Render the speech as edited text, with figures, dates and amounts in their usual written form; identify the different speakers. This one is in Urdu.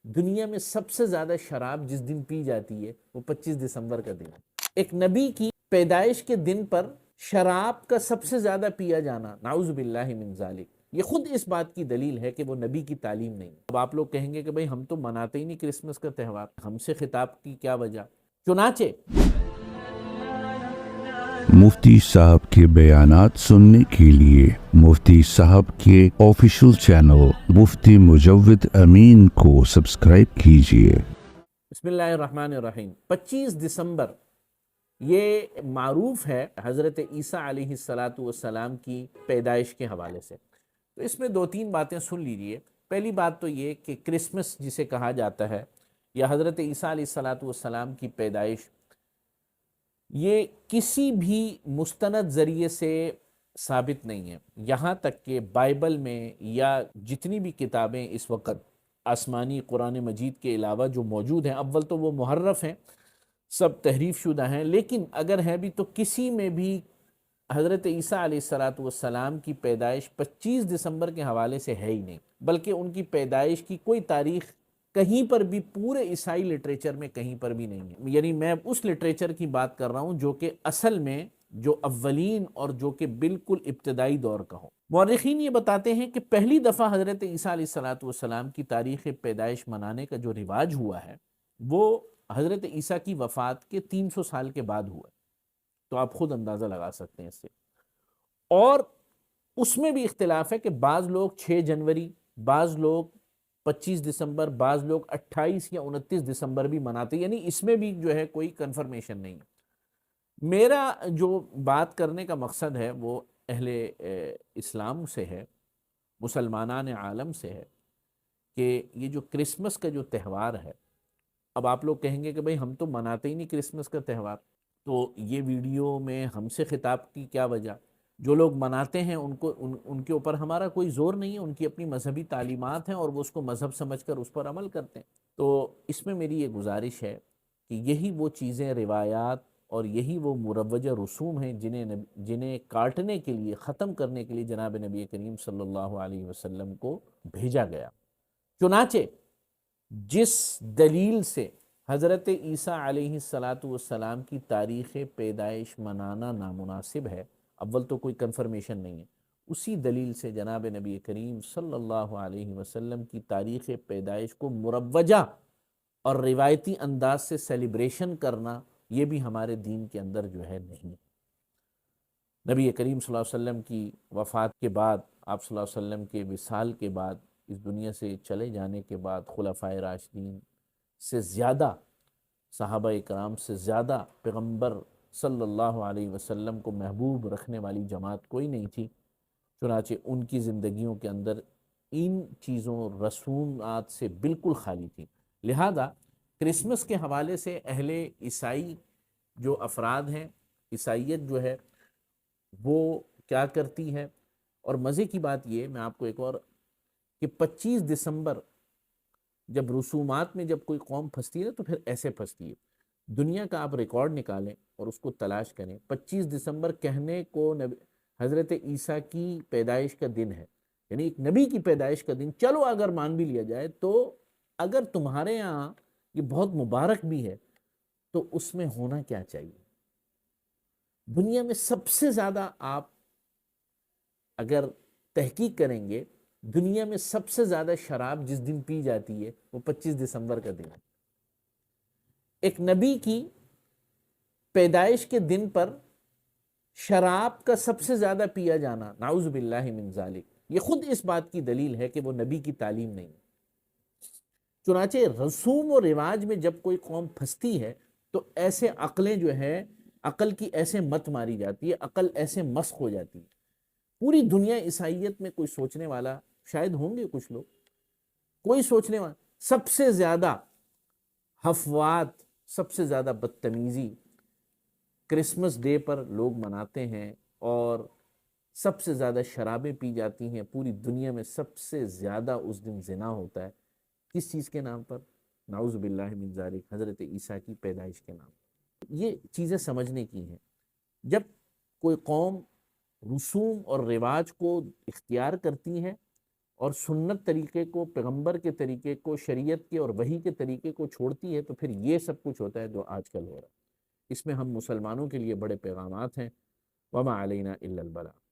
Speaker 1: دنیا میں سب سے زیادہ شراب جس دن پی جاتی ہے وہ 25 دسمبر کا دن ہے۔ ایک نبی کی پیدائش کے دن پر شراب کا سب سے زیادہ پیا جانا، نعوذ باللہ من ذالک، یہ خود اس بات کی دلیل ہے کہ وہ نبی کی تعلیم نہیں۔ اب آپ لوگ کہیں گے کہ بھئی ہم تو مناتے ہی نہیں کرسمس کا تہوار، ہم سے خطاب کی کیا وجہ؟ چنانچہ
Speaker 2: مفتی صاحب کے بیانات سننے کے لیے مفتی صاحب کے آفیشیل چینل مفتی مجود امین کو سبسکرائب کیجیے۔
Speaker 1: بسم اللہ الرحمن الرحیم۔ 25 دسمبر یہ معروف ہے حضرت عیسیٰ علیہ السلام کی پیدائش کے حوالے سے۔ تو اس میں 2-3 باتیں سن لیجئے۔ پہلی بات تو یہ کہ کرسمس جسے کہا جاتا ہے یا حضرت عیسیٰ علیہ السلام کی پیدائش، یہ کسی بھی مستند ذریعے سے ثابت نہیں ہے، یہاں تک کہ بائبل میں یا جتنی بھی کتابیں اس وقت آسمانی قرآن مجید کے علاوہ جو موجود ہیں، اول تو وہ محرف ہیں، سب تحریف شدہ ہیں، لیکن اگر ہیں بھی تو کسی میں بھی حضرت عیسیٰ علیہ السلام کی پیدائش 25 دسمبر کے حوالے سے ہے ہی نہیں، بلکہ ان کی پیدائش کی کوئی تاریخ کہیں پر بھی پورے عیسائی لٹریچر میں کہیں پر بھی نہیں ہے۔ یعنی میں اس لٹریچر کی بات کر رہا ہوں جو کہ اصل میں جو اولین اور جو کہ بالکل ابتدائی دور کا ہو۔ مورخین یہ بتاتے ہیں کہ پہلی دفعہ حضرت عیسیٰ علیہ السلام کی تاریخ پیدائش منانے کا جو رواج ہوا ہے وہ حضرت عیسیٰ کی وفات کے 300 سال کے بعد ہوا ہے۔ تو آپ خود اندازہ لگا سکتے ہیں اس سے۔ اور اس میں بھی اختلاف ہے کہ بعض لوگ 6 جنوری، بعض لوگ 25 دسمبر، بعض لوگ 28 یا 29 دسمبر بھی مناتے، یعنی اس میں بھی جو ہے کوئی کنفرمیشن نہیں۔ میرا جو بات کرنے کا مقصد ہے وہ اہل اسلام سے ہے، مسلمانان عالم سے ہے، کہ یہ جو کرسمس کا جو تہوار ہے، اب آپ لوگ کہیں گے کہ بھئی ہم تو مناتے ہی نہیں کرسمس کا تہوار، تو یہ ویڈیو میں ہم سے خطاب کی کیا وجہ؟ جو لوگ مناتے ہیں ان کے اوپر ہمارا کوئی زور نہیں ہے، ان کی اپنی مذہبی تعلیمات ہیں اور وہ اس کو مذہب سمجھ کر اس پر عمل کرتے ہیں۔ تو اس میں میری یہ گزارش ہے کہ یہی وہ چیزیں، روایات اور یہی وہ مروجہ رسوم ہیں جنہیں کاٹنے کے لیے، ختم کرنے کے لیے جناب نبی کریم صلی اللہ علیہ وسلم کو بھیجا گیا۔ چنانچہ جس دلیل سے حضرت عیسیٰ علیہ السلام کی تاریخ پیدائش منانا نامناسب ہے، اول تو کوئی کنفرمیشن نہیں ہے، اسی دلیل سے جناب نبی کریم صلی اللہ علیہ وسلم کی تاریخ پیدائش کو مروجہ اور روایتی انداز سے سیلیبریشن کرنا، یہ بھی ہمارے دین کے اندر جو ہے نہیں۔ نبی کریم صلی اللہ علیہ وسلم کی وفات کے بعد، آپ صلی اللہ علیہ وسلم کے وصال کے بعد، اس دنیا سے چلے جانے کے بعد، خلفائے راشدین سے زیادہ، صحابہ اکرام سے زیادہ پیغمبر صلی اللہ علیہ وسلم کو محبوب رکھنے والی جماعت کوئی نہیں تھی۔ چنانچہ ان کی زندگیوں کے اندر ان چیزوں، رسومات سے بالکل خالی تھی۔ لہذا کرسمس کے حوالے سے اہل عیسائی جو افراد ہیں، عیسائیت جو ہے وہ کیا کرتی ہے، اور مزے کی بات یہ، میں آپ کو ایک اور، کہ 25 دسمبر جب رسومات میں جب کوئی قوم پھنستی ہے تو پھر ایسے پھنستی ہے۔ دنیا کا آپ ریکارڈ نکالیں اور اس کو تلاش کریں، 25 دسمبر کہنے کو حضرت عیسیٰ کی پیدائش کا دن ہے، یعنی ایک نبی کی پیدائش کا دن، چلو اگر مان بھی لیا جائے، تو اگر تمہارے ہاں یہ بہت مبارک بھی ہے تو اس میں ہونا کیا چاہیے؟ دنیا میں سب سے زیادہ، آپ اگر تحقیق کریں گے، دنیا میں سب سے زیادہ شراب جس دن پی جاتی ہے وہ 25 دسمبر کا دن ہے۔ ایک نبی کی پیدائش کے دن پر شراب کا سب سے زیادہ پیا جانا، نعوذ باللہ من ذالک، یہ خود اس بات کی دلیل ہے کہ وہ نبی کی تعلیم نہیں۔ چنانچہ رسوم و رواج میں جب کوئی قوم پھنستی ہے تو ایسے عقلیں جو ہے، عقل کی ایسے مت ماری جاتی ہے، عقل ایسے مسخ ہو جاتی ہے۔ پوری دنیا عیسائیت میں کوئی سوچنے والا، شاید ہوں گے کچھ لوگ، کوئی سوچنے والا، سب سے زیادہ حفوات، سب سے زیادہ بدتمیزی کرسمس ڈے پر لوگ مناتے ہیں، اور سب سے زیادہ شرابیں پی جاتی ہیں۔ پوری دنیا میں سب سے زیادہ اس دن زنا ہوتا ہے، کس چیز کے نام پر؟ نعوذ باللہ من ذالک، حضرت عیسیٰ کی پیدائش کے نام پر۔ یہ چیزیں سمجھنے کی ہیں۔ جب کوئی قوم رسوم اور رواج کو اختیار کرتی ہے اور سنت طریقے کو، پیغمبر کے طریقے کو، شریعت کے اور وحی کے طریقے کو چھوڑتی ہے، تو پھر یہ سب کچھ ہوتا ہے جو آج کل ہو رہا ہے۔ اس میں ہم مسلمانوں کے لیے بڑے پیغامات ہیں۔ وما علینا الا البلاغ۔